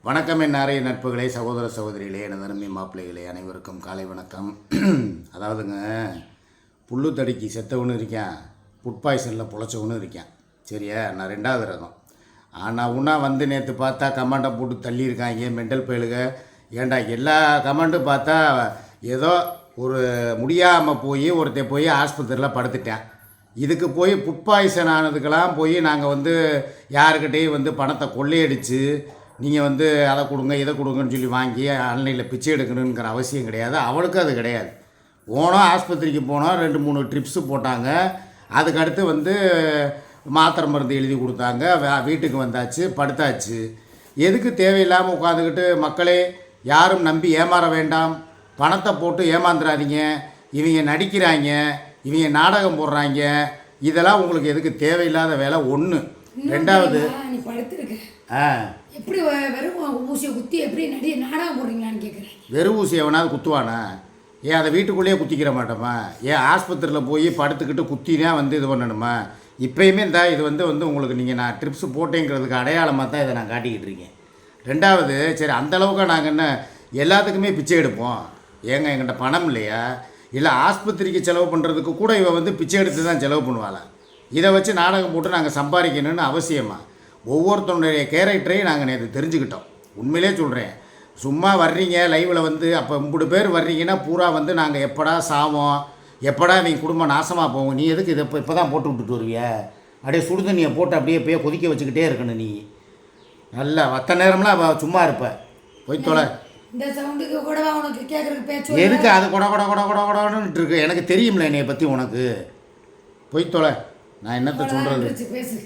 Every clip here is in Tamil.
வணக்கம் என் நிறைய நட்புகளே, சகோதர சகோதரிகளே, எனது அருமை மாப்பிள்ளைகளே, அனைவருக்கும் காலை வணக்கம். அதாவதுங்க, புல்லு தடுக்கி செத்தவனும் இருக்கான், ஃபுட் பாய்சனில் பொழைச்சவனும் இருக்கான். சரியா? நான் ரெண்டாவது ரகம். ஆனால் உன்னா வந்து நேற்று பார்த்தா கமாண்டை போட்டு தள்ளியிருக்காங்க மெண்டல் பயலுக. ஏண்டா எல்லா கமாண்டும் பார்த்தா ஏதோ ஒரு முடியாமல் ஒருத்தன் போய் ஆஸ்பத்திரியில் படுத்துட்டேன். இதுக்கு போய் ஃபுட் பாய்சன் ஆனதுக்கெல்லாம் போய் நாங்கள் வந்து யாருக்கிட்டேயும் வந்து பணத்தை கொள்ளையடித்து நீங்கள் வந்து அதை கொடுங்க இதை கொடுங்கன்னு சொல்லி வாங்கி ஆன்லைனில் பிச்சை எடுக்கணுங்கிற அவசியம் கிடையாது. அவளுக்கும் அது கிடையாது. போனோம், ஆஸ்பத்திரிக்கு போனோம், 2-3 ட்ரிப்ஸு போட்டாங்க. அதுக்கடுத்து வந்து மாத்திரை மருந்து எழுதி கொடுத்தாங்க. வீட்டுக்கு வந்தாச்சு, படுத்தாச்சு. எதுக்கு தேவையில்லாமல் உட்காந்துக்கிட்டு மக்களே யாரும் நம்பி ஏமாற வேண்டாம். பணத்தை போட்டு ஏமாந்துடாதீங்க. இவங்க நடிக்கிறாங்க, இவங்க நாடகம் போடுறாங்க. இதெல்லாம் உங்களுக்கு எதுக்கு தேவையில்லாத வேலை. ஒன்று. ரெண்டாவது, நீ படுத்துருக்க எப்படி வெறும் ஊசியை குத்தி எப்படி நாடகம் போடுறீங்களான்னு கேட்குறேன். வெறும் ஊசி எவனாவது குத்துவானா? ஏன் அதை வீட்டுக்குள்ளேயே குத்திக்கிற மாட்டோமா? ஏன் ஆஸ்பத்திரியில் போய் படுத்துக்கிட்டு குத்தினா வந்து இது பண்ணணுமா? இப்போயுமே இது வந்து உங்களுக்கு நான் ட்ரிப்ஸ் போட்டேங்கிறதுக்கு அடையாளமாக தான் இதை நான் காட்டிக்கிட்டு இருக்கேன். ரெண்டாவது, சரி அந்தளவுக்கு நாங்கள் என்ன எல்லாத்துக்குமே பிச்சை எடுப்போம்? ஏங்க எங்கிட்ட பணம் இல்லையா? இல்லை ஆஸ்பத்திரிக்கு செலவு பண்ணுறதுக்கு கூட வந்து பிச்சை எடுத்து தான் செலவு பண்ணுவாளா? இதை வச்சு நாடகம் போட்டு நாங்கள் சம்பாதிக்கணும்னு அவசியமா? ஒவ்வொருத்தருடைய கேரக்டரையும் நாங்கள் நேற்று தெரிஞ்சுக்கிட்டோம். உண்மையிலே சொல்கிறேன். சும்மா வர்றீங்க லைவில் வந்து, அப்போ 3 பேர் வர்றீங்கன்னா பூரா வந்து நாங்கள் எப்படா சாவோம், எப்படா நீங்கள் குடும்பம் நாசமாக போவோம், நீ எதுக்கு இதை இப்போ தான் போட்டு விட்டுட்டு வருவிய? அப்படியே சுடுதண்ணியை போட்டு அப்படியே போய் கொதிக்க வச்சுக்கிட்டே இருக்கணும். நீ நல்லா மற்ற நேரம்லாம் சும்மா இருப்ப. போய் தொலை. இந்த சவுண்டுக்கு கூட உனக்கு கேட்குறதுக்கு பேச்சு எதுக்கு அது கொடன்னு இருக்கு? எனக்கு தெரியும்ல என்னைய பற்றி உனக்கு. போய் தொலை. நான் என்னத்தை சொல்கிறது? பேசு.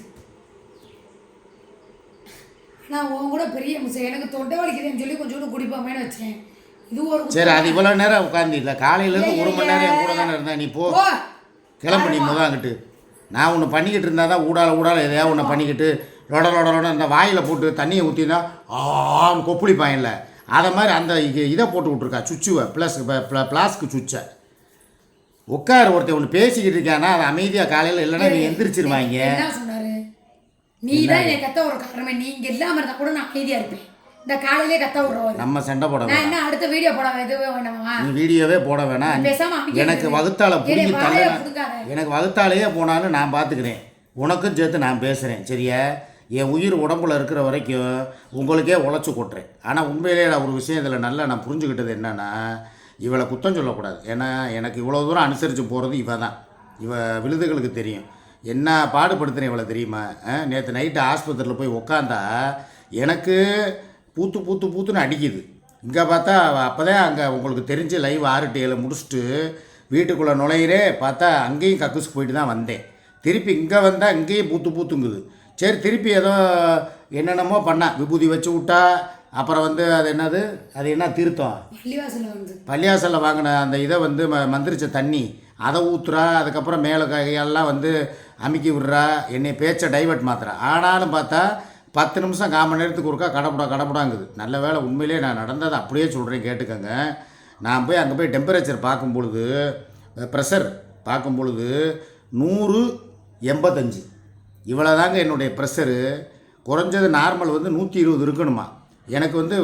நான் உன் கூட பெரிய மிஸ் எனக்கு தொண்டை வலிக்குதுன்னு சொல்லி கொஞ்சோண்டு குடிப்பாமேன்னு வச்சேன். இது ஒரு சரி, அது இவ்வளோ நேரம் உட்காந்து இல்லை, காலையிலேருந்து 1 மணி நேரம் என் கூட தானே இருந்தேன். நீ போ, கிளம்பு. நீ அங்கிட்டு நான் ஒன்று பண்ணிக்கிட்டு இருந்தால் தான் ஊடால எதையாவது ஒன்று பண்ணிக்கிட்டு லொட அந்த வாயில் போட்டு தண்ணியை ஊற்றினா கொப்புளிப்பாயில்ல, அதை மாதிரி அந்த இதை போட்டு விட்ருக்கா சுச்சுவை, பிளாஸ்க்கு சுச்சை. உட்கார். ஒருத்தர் ஒன்று பேசிக்கிட்டு இருக்கானா அதை அமைதியாக காலையில் இல்லைன்னா நீ எந்திரிச்சிருவாங்க. நீ தான் என்னை கத்த ஒரு காரணமே. நீங்க இல்லாம இருந்தா கூட நான் அமைதியா இருப்பேன். இந்த காலையிலே கத்த விடுறோம். நம்ம சண்டை போட நான் என்ன அடுத்த வீடியோ போட வேணாமா? நீ வீடியோவே போட வேணாம். எனக்கு வகுத்தால புரிஞ்சு தள்ள. எனக்கு வகுத்தாலேயே போனாலும் நான் பார்த்துக்கிறேன். உனக்கும் சேர்த்து நான் பேசுகிறேன். சரியா? என் உயிர் உடம்புல இருக்கிற வரைக்கும் உங்களுக்கே உழைச்சி கொட்டுறேன். ஆனால் உண்மையிலே நான் ஒரு விஷயம் இதில் நல்லா நான் புரிஞ்சுக்கிட்டது என்னென்னா, இவளை குத்தம் சொல்லக்கூடாது. ஏன்னா எனக்கு இவ்வளோ தூரம் அனுசரித்து போகிறது இவ தான். இவ விழுதுகளுக்கு தெரியும் என்ன பாடுபடுத்துகிறேன் இவ்வளோ தெரியுமா? நேற்று நைட்டு ஆஸ்பத்திரியில் போய் உக்காந்தா எனக்கு பூத்துன்னு அடிக்குது. இங்கே பார்த்தா அப்போ தான் அங்கே உங்களுக்கு தெரிஞ்சு லைவ் 6-7 முடிச்சுட்டு வீட்டுக்குள்ளே நுழையிறே பார்த்தா அங்கேயும் கக்குஸுக்கு போயிட்டு தான் வந்தேன். திருப்பி இங்கே வந்தால் இங்கேயும் பூத்துங்குது. சரி, திருப்பி ஏதோ என்னென்னமோ பண்ணால் விபூதி வச்சு விட்டா. அப்புறம் வந்து அது என்ன தீர்த்தம் பள்ளிவாசலில் வாங்கின அந்த இதை வந்து மந்திரிச்ச தண்ணி அதை ஊற்றுறா. அதுக்கப்புறம் மேலே கையெல்லாம் வந்து அமுக்கி விடுறா. என்னை பேச்சை டைவர்ட் மாத்துறா. ஆனாலும் பார்த்தா 10 நிமிஷம் 1/4 மணி நேரத்துக்கு ஒருக்கா கடப்படாங்குது. நல்ல வேலை. உண்மையிலே நான் நடந்ததை அப்படியே சொல்கிறேன், கேட்டுக்கங்க. நான் போய் அங்கே போய் டெம்பரேச்சர் பார்க்கும்பொழுது, ப்ரெஷர் பார்க்கும்பொழுது 185 இவ்வளோ தாங்க என்னுடைய ப்ரெஷரு. குறைஞ்சது நார்மல் வந்து 120 இருக்கணுமா. எனக்கு வந்து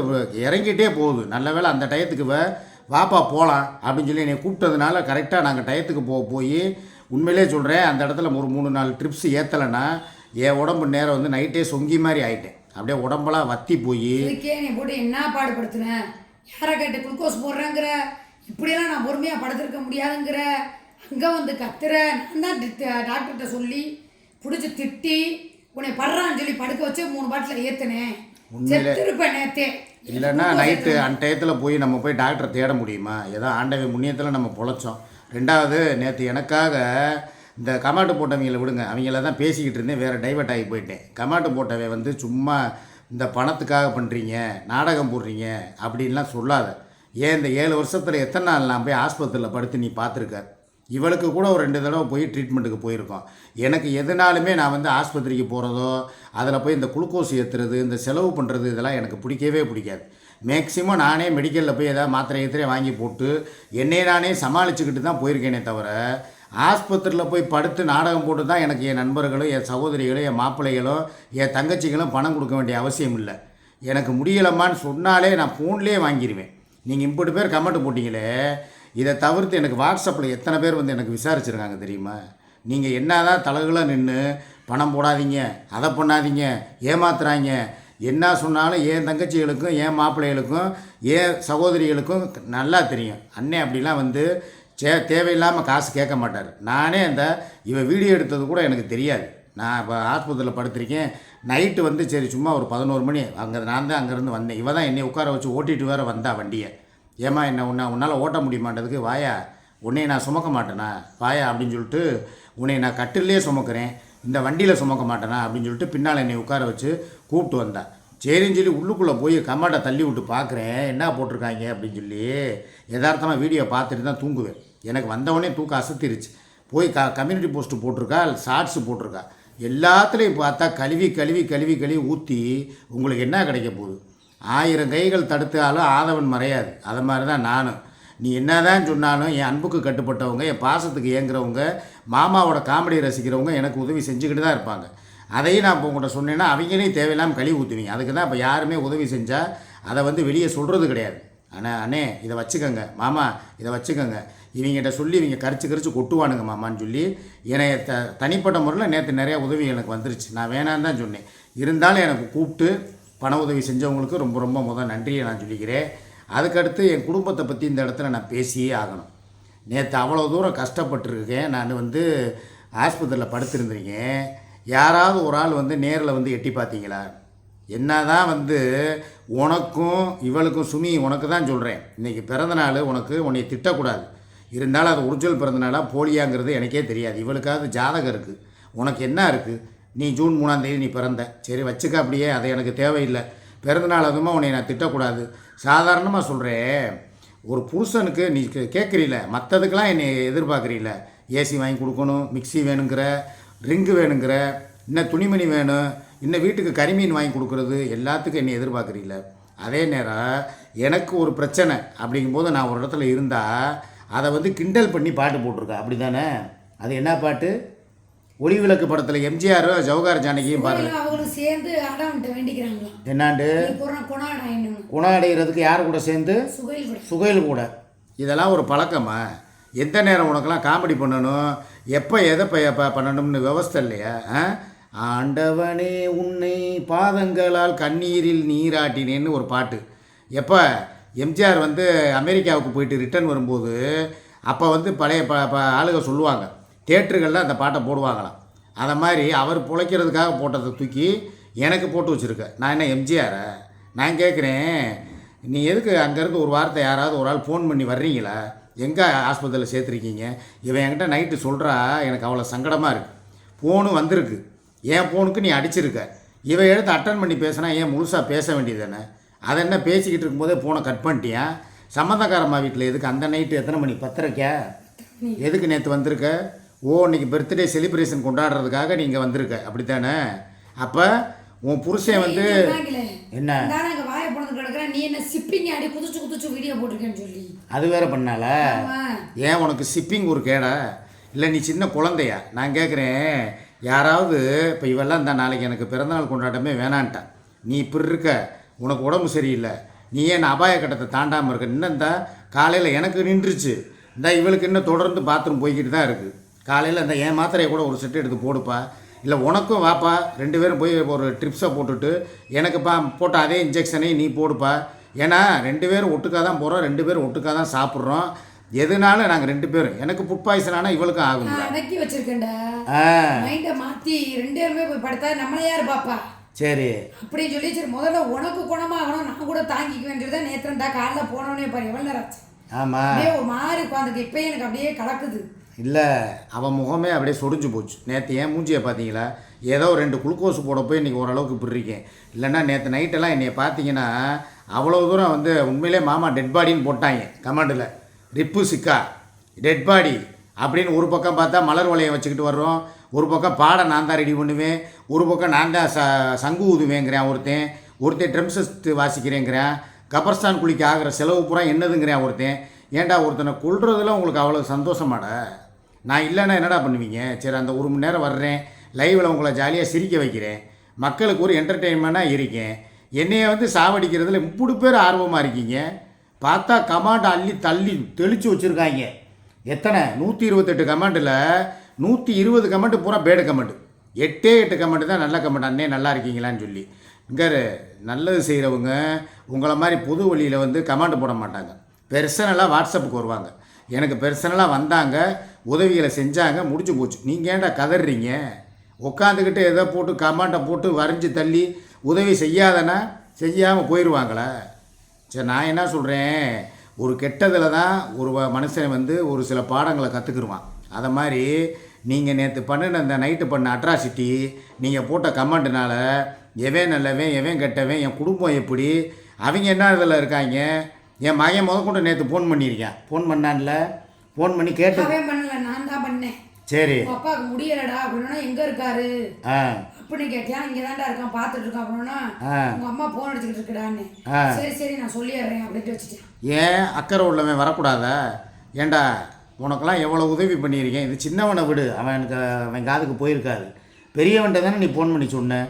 இறங்கிட்டே போகுது. நல்ல வேலை அந்த டயத்துக்கு வாப்பா போகலாம் அப்படின்னு சொல்லி என்னை கூப்பிட்டதுனால கரெக்டாக நாங்கள் டயத்துக்கு போய் உண்மையிலே சொல்கிறேன், அந்த இடத்துல ஒரு 3-4 ட்ரிப்ஸ் ஏற்றலைன்னா என் உடம்பு நேரம் வந்து நைட்டே சொங்கி மாதிரி ஆகிட்டேன். அப்படியே உடம்பெல்லாம் வத்தி போய் நீ போட்டு என்ன பாடுபடுத்துனேன். யாரை கேட்டு குளுக்கோஸ் போடுறேங்கிற, இப்படியெல்லாம் நான் பொறுமையாக படுத்திருக்க முடியாதுங்கிற, அங்கே வந்து கத்துற. நான் தான் டாக்டர்கிட்ட சொல்லி பிடிச்சி திட்டி உன்னை படுறான்னு சொல்லி படுக்க வச்சு 3 பாட்டில் ஏற்றுனேன். செத்துருப்பேன் நேற்றே. இல்லைன்னா நைட்டு அந்த டயத்தில் போய் நம்ம போய் டாக்டரை தேட முடியுமா? ஏதோ ஆண்டவை முன்னியத்தில் நம்ம பொழைச்சோம். ரெண்டாவது, நேற்று எனக்காக இந்த கமாட்டு போட்டவங்களை விடுங்க, அவங்கள தான் பேசிக்கிட்டு இருந்தேன், வேறு டைவர்ட் ஆகி போயிட்டேன். கமாட்டு போட்டவை வந்து சும்மா இந்த பணத்துக்காக பண்ணுறீங்க, நாடகம் போடுறீங்க அப்படின்லாம் சொல்லாத. ஏன் இந்த 7 வருஷத்தில் எத்தனை நாள் நான் போய் ஆஸ்பத்திரியில் படுத்து நீ பார்த்துருக்க? இவளுக்கு கூட ஒரு 2 தடவை போய் ட்ரீட்மெண்ட்டுக்கு போயிருக்கோம். எனக்கு எதுனாலுமே நான் வந்து ஆஸ்பத்திரிக்கு போகிறதோ அதில் போய் இந்த குளுக்கோஸ் ஏற்றுறது, இந்த செலவு பண்ணுறது, இதெல்லாம் எனக்கு பிடிக்காது. மேக்ஸிமம் நானே மெடிக்கலில் போய் ஏதாவது மாத்திரை வாங்கி போட்டு என்னை நானே சமாளிச்சுக்கிட்டு தான் போயிருக்கேனே தவிர, ஆஸ்பத்திரியில் போய் படுத்து நாடகம் போட்டு தான் எனக்கு என் நண்பர்களும் என் சகோதரிகளும் என் மாப்பிள்ளைகளும் என் தங்கச்சிகளும் பணம் கொடுக்க வேண்டிய அவசியம் இல்லை. எனக்கு முடியலம்மான்னு சொன்னாலே நான் ஃபோன்லேயே வாங்கிடுவேன். நீங்கள் இப்படி பேர் கமெண்ட் போட்டிங்களே, இதை தவிர்த்து எனக்கு வாட்ஸ்அப்பில் எத்தனை பேர் வந்து எனக்கு விசாரிச்சிருக்காங்க தெரியுமா? நீங்கள் என்ன தான் தலகுலாம் நின்று பணம் போடாதீங்க, அதை பண்ணாதீங்க, ஏமாத்துறாங்க, என்ன சொன்னாலும் என் தங்கச்சிகளுக்கும் என் மாப்பிள்ளைகளுக்கும் என் சகோதரிகளுக்கும் நல்லா தெரியும். அண்ணே அப்படிலாம் வந்து தேவையில்லாமல் காசு கேட்க மாட்டார். நானே இவ வீடியோ எடுத்தது கூட எனக்கு தெரியாது. நான் இப்போ ஆஸ்பத்திரியில் படுத்திருக்கேன். நைட்டு வந்து சரி சும்மா ஒரு 11 மணி அங்கே நான் தான் அங்கேருந்து வந்தேன். இவ தான் என்னை உட்கார வச்சு ஓட்டிகிட்டு வேறு வந்தா வண்டியை. ஏமா என்ன உன்னால் ஓட்ட முடிய மாட்டேதுக்கு, வாயா, உன்னையை நான் சுமக்க மாட்டேனா, வாயா அப்படின்னு சொல்லிட்டு உன்னை நான் கட்டிலே சுமக்கிறேன், இந்த வண்டியில் சுமக்க மாட்டேனா அப்படின்னு சொல்லிட்டு பின்னால் என்னை உட்கார வச்சு கூப்பிட்டு வந்தேன். சரின்னு சொல்லி உள்ளுக்குள்ளே போய் கம்மாட்டை தள்ளி விட்டு பார்க்குறேன் என்ன போட்டிருக்காங்க அப்படின்னு சொல்லி. யதார்த்தமாக வீடியோ பார்த்துட்டு தான் தூங்குவேன். எனக்கு வந்தவொடனே தூக்கம் அசத்திருச்சு. போய் கம்யூனிட்டி போஸ்ட்டு போட்டிருக்கா, ஷார்ட்ஸு போட்டிருக்கா, எல்லாத்துலேயும் பார்த்தா கழுவி கழுவி கழுவி கழுவி ஊற்றி உங்களுக்கு என்ன கிடைக்க போகுது? 1000 கைகள் தடுத்தாலும் ஆதவன் மறையாது. அது மாதிரி தான் நானும். நீ என்ன தான் சொன்னாலும் என் அன்புக்கு கட்டுப்பட்டவங்க, என் பாசத்துக்கு ஏங்குறவங்க, மாமாவோட காமெடி ரசிக்கிறவங்க எனக்கு உதவி செஞ்சுக்கிட்டு தான் இருப்பாங்க. அதையும் நான் இப்போ உங்கள்கிட்ட சொன்னேன்னா அவங்களையும் தேவையில்லாமல் கழுவி ஊற்றுவீங்க. அதுக்கு தான் இப்போ யாருமே உதவி செஞ்சால் அதை வந்து வெளியே சொல்கிறது கிடையாது. அண்ணே இதை வச்சுக்கோங்க, மாமா இதை வச்சுக்கோங்க, இவங்ககிட்ட சொல்லி இவங்க கரிச்சு கொட்டுவானுங்க மாமான்னு சொல்லி என்னை தனிப்பட்ட முறையில் நேற்று நிறையா உதவி எனக்கு வந்துருச்சு. நான் வேணான்னு தான் சொன்னேன். இருந்தாலும் எனக்கு கூப்பிட்டு பண உதவி செஞ்சவங்களுக்கு ரொம்ப ரொம்ப முதல் நன்றியை நான் சொல்லிக்கிறேன். அதுக்கடுத்து என் குடும்பத்தை பற்றி இந்த இடத்துல நான் பேசியே ஆகணும். நேற்று அவ்வளோ தூரம் கஷ்டப்பட்டுருக்கேன். நான் வந்து ஆஸ்பத்திரியில் படுத்திருந்திருக்கேன். யாராவது ஒரு ஆள் வந்து நேரில் வந்து எட்டி பார்த்தீங்களா? என்ன தான் வந்து உனக்கும் இவளுக்கும் சுமி உனக்கு தான் சொல்கிறேன், இன்றைக்கி பிறந்தநாள், உன்னை திட்டக்கூடாது. இருந்தாலும் அது ஒரிஜினல் பிறந்தநாளாக போலியாங்கிறது எனக்கே தெரியாது. இவளுக்காவது ஜாதகம் இருக்குது, உனக்கு என்ன இருக்குது? நீ ஜூன் 3ஆம் தேதி நீ பிறந்த, சரி வச்சுக்க, அப்படியே அது எனக்கு தேவையில்லை. பிறந்தநாள் அதுமா உன்னை நான் திட்டக்கூடாது. சாதாரணமாக சொல்கிறேன், ஒரு புருஷனுக்கு நீ கேட்குறீல, மற்றதுக்கெல்லாம் என்னை எதிர்பார்க்குறீல, ஏசி வாங்கி கொடுக்கணும், மிக்சி வேணுங்கிற, ரிங்கு வேணுங்கிற, இன்னும் துணிமணி வேணும், இன்னும் வீட்டுக்கு கறிமீன் வாங்கி கொடுக்குறது, எல்லாத்துக்கும் என்னை எதிர்பார்க்குறீல. அதே நேரம் எனக்கு ஒரு பிரச்சனை அப்படிங்கும்போது நான் ஒரு இடத்துல இருந்தால் அதை வந்து கிண்டல் பண்ணி பாட்டு போட்டிருக்கேன். அப்படி தானே? அது என்ன பாட்டு? ஒளி விளக்கு படத்தில் எம்ஜிஆர் ஜவஹர் ஜானகியும் பாருங்க, அவங்களும் சேர்ந்து ஆடவன்ட்ட வேண்டிக்கிறாங்களா என்னாண்டு குணம் அடைகிறதுக்கு யார் கூட சேர்ந்து? சுகைல் கூட. இதெல்லாம் ஒரு பழக்கமா? எந்த நேரம் உனக்கெல்லாம் காமெடி பண்ணணும், எப்போ எதை பண்ணணும்னு விவஸ்தை இல்லையா? ஆண்டவனே உன்னை பாதங்களால் கண்ணீரில் நீராட்டினேன்னு ஒரு பாட்டு. எப்போ எம்ஜிஆர் வந்து அமெரிக்காவுக்கு போயிட்டு ரிட்டர்ன் வரும்போது அப்போ வந்து பழைய ஆளுங்க சொல்லுவாங்க, தியேட்டர்களில் அந்த பாட்டை போடுவாங்களாம். அதை மாதிரி அவர் பிழைக்கிறதுக்காக போட்டதை தூக்கி எனக்கு போட்டு வச்சுருக்க. நான் என்ன எம்ஜிஆரை? நான் கேட்குறேன், நீ எதுக்கு அங்கேருந்து ஒரு வார்த்தை யாராவது ஒரு ஆள் ஃபோன் பண்ணி வர்றீங்களா? எங்கே ஆஸ்பத்திரியில் சேர்த்துருக்கீங்க? இவன் என்கிட்ட நைட்டு சொல்கிறா, எனக்கு அவ்வளோ சங்கடமாக இருக்குது. ஃபோனு வந்திருக்கு, என் ஃபோனுக்கு நீ அடிச்சிருக்க, இவன் எடுத்து அட்டன் பண்ணி பேசினா ஏன் முழுசாக பேச வேண்டியது தானே? அதை என்ன பேசிக்கிட்டு இருக்கும்போதே ஃபோனை கட் பண்ணிட்டியா? சம்மந்தக்காரம்மா வீட்டில் எதுக்கு அந்த நைட்டு எத்தனை மணி? 10:30? எதுக்கு நேற்று வந்திருக்க? ஓ, இன்றைக்கி பர்த்டே செலிப்ரேஷன் கொண்டாடுறதுக்காக நீங்கள் வந்திருக்க, அப்படி தானே? அப்போ உன் புருஷன் வந்து என்ன நீ என்ன சிப்பிங் ஆடி குதிச்சு வீடியோ போட்டிருக்கேன்னு சொல்லி அது வேற பண்ணால? ஏன் உனக்கு சிப்பிங் ஒரு கேடா? இல்லை நீ சின்ன குழந்தையா? நான் கேட்குறேன், யாராவது இப்போ இவெல்லாம் இந்த நாளைக்கு எனக்கு பிறந்தநாள் கொண்டாட்டமே வேணான்ட்டான், நீ இப்படி இருக்க, உனக்கு உடம்பு சரியில்லை, நீ ஏன் அபாய கட்டத்தை தாண்டாமல் இருக்க? இன்னும் இந்த காலையில் எனக்கு நின்றுச்சு, இந்த இவளுக்கு இன்னும் தொடர்ந்து பாத்ரூம் போய்கிட்டு தான் இருக்குது. காலையில் இந்த என் மாத்திரையை கூட ஒரு செட்டு எடுத்து போடுப்பா, இல்லை உனக்கும் வாப்பா, 2 பேரும் போய் ஒரு ட்ரிப்ஸை போட்டுட்டு எனக்குப்பா போட்ட அதே இன்ஜெக்ஷனையும் நீ போடுப்பா. ஏன்னா 2 பேரும் ஒட்டுக்காக தான் போகிறோம், 2 பேரும் ஒட்டுக்காக தான் சாப்பிட்றோம். எதுனாலும் நாங்கள் 2 பேரும், எனக்கு ஃபுட் பாய்சன் ஆனால் இவளுக்கும் ஆகும். அடக்கி வச்சிருக்கேன்டா, மைண்டை மாற்றி 2 பேருமே போய் படுத்தா நம்மளை யார் பாப்பா? சரி அப்படின்னு சொல்லி, சரி முதல்ல உனக்கு குணமாகணும், நான் கூட தாங்கிக்க வேண்டியது. நேற்று இருந்தா காலைல போனோடனே பாரு எவ்வளோ நேரம் ஆச்சு. ஆமாம், ஒரு மாதிரி உட்காந்துக்கு இப்போ எனக்கு அப்படியே கலக்குது. இல்லை, அவன் முகமே அப்படியே சொடிஞ்சு போச்சு. நேற்று ஏன் மூஞ்சியை பார்த்தீங்களா? ஏதோ 2 குளுக்கோஸ் போட போய் இன்றைக்கி ஓரளவுக்கு பிடிருக்கேன். இல்லைன்னா நேற்று நைட்டெல்லாம் என்னை பார்த்தீங்கன்னா அவ்வளோ தூரம் வந்து உண்மையிலே மாமா டெட் பாடின்னு போட்டாங்க கமெண்டில். ரிப்பு சிக்கா டெட் பாடி அப்படின்னு ஒரு பக்கம் பார்த்தா மலர் வளையம் வச்சுக்கிட்டு வர்றோம், ஒரு பக்கம் பாட நான் தான் ரெடி பண்ணுவேன், ஒரு பக்கம் நான் தான் சங்கு ஊதுவேங்கிறேன் ஒருத்தன் ட்ரம்ஸ் வாசிக்கிறேங்கிறேன், கபர்ஸ்தான் குளிக்க ஆகிற செலவு பூரா என்னதுங்கிறேன் ஒருத்தன். ஏன்டா ஒருத்தனை கொள்றதுல உங்களுக்கு அவ்வளோ சந்தோஷமாடா? நான் இல்லைன்னா என்னடா பண்ணுவீங்க? சரி அந்த 1 மணி நேரம் வர்றேன், லைவில் உங்களை ஜாலியாக சிரிக்க வைக்கிறேன், மக்களுக்கு ஒரு என்டர்டெயின்மெண்ட்டாக இருக்கேன். என்னைய வந்து சாவடிக்கிறதுல இப்படி பேர் ஆர்வமாக இருக்கீங்க. பார்த்தா கமாண்ட் அள்ளி தள்ளி தெளித்து வச்சுருக்காங்க. எத்தனை 128 கமெண்ட்டில் 120 கமெண்ட்டு பூரா பேடு கமெண்ட். 8 கமெண்ட் தான் நல்ல கமெண்ட். அண்ணே நல்லா இருக்கீங்களான்னு சொல்லி. இங்கே நல்லது செய்கிறவங்க உங்களை மாதிரி புது வழியில் வந்து கமெண்ட் போட மாட்டாங்க. பெர்சனலாக வாட்ஸ்அப்புக்கு வருவாங்க. எனக்கு பெர்சனலாக வந்தாங்க, உதவிகளை செஞ்சாங்க, முடிச்சு போச்சு. நீங்கள் ஏன்டா கதறீங்க? உட்காந்துக்கிட்டு எதோ போட்டு கமெண்ட்டை போட்டு வரைஞ்சி தள்ளி உதவி செய்யாதனா செய்யாமல் போயிடுவாங்களே. சரி, நான் என்ன சொல்கிறேன், ஒரு கெட்டதில் தான் ஒரு மனுஷன் வந்து ஒரு சில பாடங்களை கற்றுக்குருவான். அதை மாதிரி நீங்கள் நேற்று பண்ணின அந்த நைட்டு பண்ண அட்ராசிட்டி, நீங்கள் போட்ட கமெண்ட்னால எவன் நல்லவன் எவன் கெட்டவன், என் குடும்பம் எப்படி, அவங்க என்ன இதில் இருக்காங்க. என் மகன் முதற்கொண்டு நேற்று ஃபோன் பண்ணியிருக்கேன். ஃபோன் பண்ணான்ல, ஃபோன் பண்ணி கேட்டு பண்ணல, நான் தான் பண்ணேன். சரி, அப்பாவுக்கு முடியலடா அப்படின்னா எங்கே இருக்காரு அப்படின்னு கேட்டியா. இங்கே தான்டா இருக்கான், பார்த்துட்டு இருக்கான் அப்படின்னா உங்கள் அம்மா ஃபோன் அடிச்சுக்கிட்டு இருக்கடான்னு. சரி சரி நான் சொல்லிடுறேன் அப்படின்ட்டு வச்சுட்டேன். ஏன் அக்கறை உள்ளவன் வரக்கூடாதா? ஏண்டா உனக்கெல்லாம் எவ்வளோ உதவி பண்ணியிருக்கேன். இது சின்னவனை விடு, அவன் காதுக்கு போயிருக்காது. பெரியவன்ட்ட தானே நீ ஃபோன் பண்ணி சொன்ன.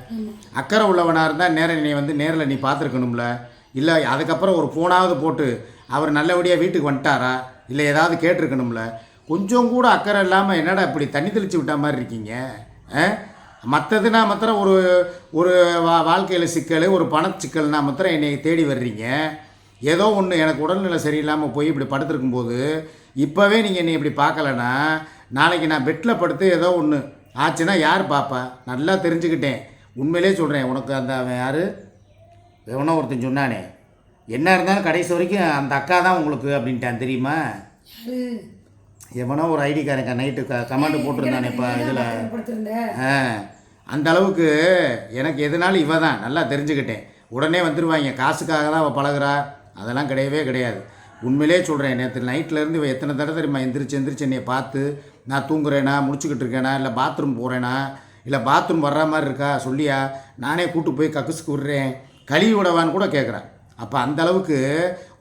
அக்கறை உள்ளவனாக இருந்தால் நேரம் நீ வந்து நேரில் நீ பார்த்துருக்கணும்ல. இல்லை அதுக்கப்புறம் ஒரு ஃபோனாவது போட்டு அவர் நல்லபடியாக வீட்டுக்கு வந்துட்டாரா, இல்லை ஏதாவது கேட்டிருக்கணும்ல. கொஞ்சம் கூட அக்கறை இல்லாமல் என்னடா இப்படி தண்ணி தெளித்து விட்ட மாதிரி இருக்கீங்க. மற்றதுனா மாத்திரம் ஒரு ஒரு வாழ்க்கையில் சிக்கல், ஒரு பணச்சிக்கல்னா மாத்திரம் என்னை தேடி வர்றீங்க. ஏதோ ஒன்று எனக்கு உடல்நிலை சரியில்லாமல் போய் இப்படி படுத்துருக்கும்போது இப்போவே நீங்கள் என்னை இப்படி பார்க்கலன்னா நாளைக்கு நான் பெட்டில் படுத்து ஏதோ ஒன்று ஆச்சுன்னா யார் பாப்பா? நல்லா தெரிஞ்சுக்கிட்டேன். உண்மையிலே சொல்கிறேன். உனக்கு அந்த அவன் யார் எவனோ ஒருத்தன் சொன்னானே, என்ன இருந்தாலும் கடைசி வரைக்கும் அந்த அக்கா தான் உங்களுக்கு அப்படின்ட்டான் தெரியுமா? எவனோ ஒரு ஐடிக்காரங்க நைட்டு கமெண்ட் போட்டிருந்தானே இப்போ இதில். அந்த அளவுக்கு எனக்கு எதுனாலும் இவ தான் நல்லா தெரிஞ்சுக்கிட்டேன். உடனே வந்துடுவாங்க, காசுக்காக தான் அவள் பழகுறா. அதெல்லாம் கிடையவே கிடையாது. உண்மையிலே சொல்கிறேன். நேற்று நைட்லேருந்து இவன் எத்தனை தடவை தெரியுமா எந்திரிச்சு என்னையை பார்த்து நான் தூங்குறேனா, முடிச்சுக்கிட்டு இருக்கேனா, இல்லை பாத்ரூம் போகிறேனா, இல்லை பாத்ரூம் வர்ற மாதிரி இருக்கா சொல்லியா, நானே கூட்டு போய் கக்குசுக்கு விடுறேன், கழுவி விடவான்னு கூட கேட்குறேன். அப்போ அந்த அளவுக்கு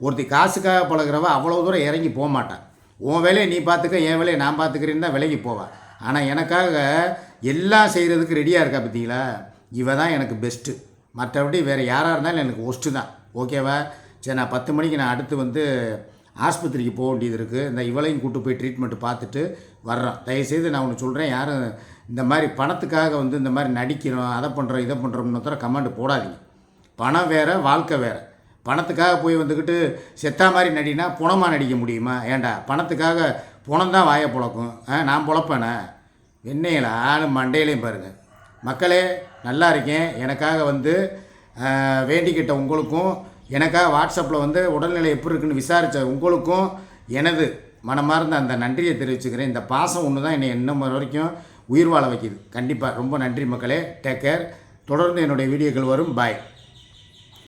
ஒருத்தி காசுக்காக பழகிறவ அவ்வளோ தூரம் இறங்கி போக மாட்டான். உன் வேலையை நீ பார்த்துக்க, என் வேலையை நான் பார்த்துக்கிறேன்னு தான் விலகி போவாள். ஆனால் எனக்காக எல்லாம் செய்கிறதுக்கு ரெடியாக இருக்கா பார்த்தீங்களா? இவ தான் எனக்கு பெஸ்ட்டு. மற்றபடி வேறு யாராக இருந்தாலும் எனக்கு ஒஸ்ட்டு தான். ஓகேவா? சரி, நான் 10 மணிக்கு நான் அடுத்து வந்து ஆஸ்பத்திரிக்கு போக வேண்டியது இருக்குது. இந்த இவளையும் கூட்டு போய் ட்ரீட்மெண்ட்டு பார்த்துட்டு வர்றோம். தயவுசெய்து நான் ஒன்று சொல்கிறேன், யாரும் இந்த மாதிரி பணத்துக்காக வந்து இந்த மாதிரி நடிக்கிறோம், அதை பண்ணுறோம், இதை பண்ணுறோம்னு தவிர கமெண்ட் போடாதீங்க. பணம் வேறு, வாழ்க்கை வேறு. பணத்துக்காக போய் வந்துக்கிட்டு செத்தா மாதிரி நடினா புணமாக நடிக்க முடியுமா? ஏண்டா பணத்துக்காக புணம்தான் வாயை பொழக்கும். நான் பொழப்பேனே? என்னையில ஆளு மண்டையிலையும் பாருங்கள். மக்களே, நல்லா இருக்கேன். எனக்காக வந்து வேண்டிக்கிட்ட உங்களுக்கும், எனக்காக வாட்ஸ்அப்பில் வந்து உடல்நிலை எப்படி இருக்குன்னு விசாரித்த உங்களுக்கும் எனது மனமார்ந்த அந்த நன்றியை தெரிவிச்சுக்கிறேன். இந்த பாசம் ஒன்று தான் என்னை இன்னும் வரைக்கும் உயிர் வாழ வைக்கிது. கண்டிப்பாக ரொம்ப நன்றி மக்களே. Take care. தொடர்ந்து என்னுடைய வீடியோக்கள் வரும். பாய்.